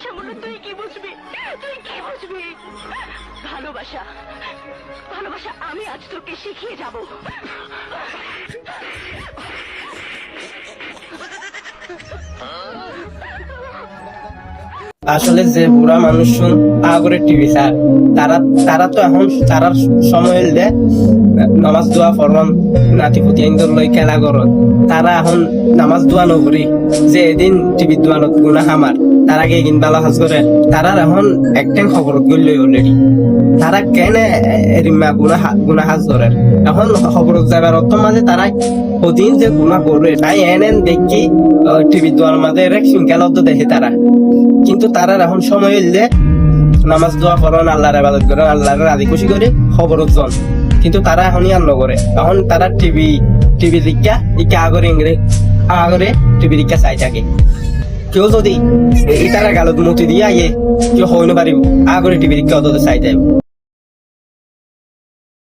তুই কি বুঝবি? তুই কি বুঝবি? ভালোবাসা, ভালোবাসা আমি আজ তোকে শিখিয়ে যাব। আসলে যে বুড়া মানুষ আগরে টিভি স্যার তারা তারা তো এখন তারা সময় হইলে নামাজ দোয়া ফরন নাতি পুতি আইন্দর লই খেলা করত তারা এখন নামাজ দোয়া নকরি যে এদিন টিভি দোয়ানত গুনাহ আমার তার আগে এগিন বালা হাজ করে তারা এখন একটাই খবর গইল অলরেডি তারা কেন এরিমা গুনাহ হাজ করে এখন খবর যাবার অত মাঝে তারা ওদিন যে গুনাহ করে তাই এনেন দেখি টিভি দোয়ার মাঝে রেক সিঙ্গেল দেখে তারা কিন্তু তারা এখন সময় হইলে নামাজ দোয়া করেন আল্লাহর ইবাদত করেন আল্লাহর রাজি খুশি করে খবর জন কিন্তু তারা এখনই আর নগরে এখন তারা টিভি লিখা ইকা আগরে টিভি লিখা চাই থাকে কেউ যদি এই তারা গালত মতি দিয়ে আইয়ে কেউ হইতে পারিব আগরে টিভি লিখা অত চাই যাইব।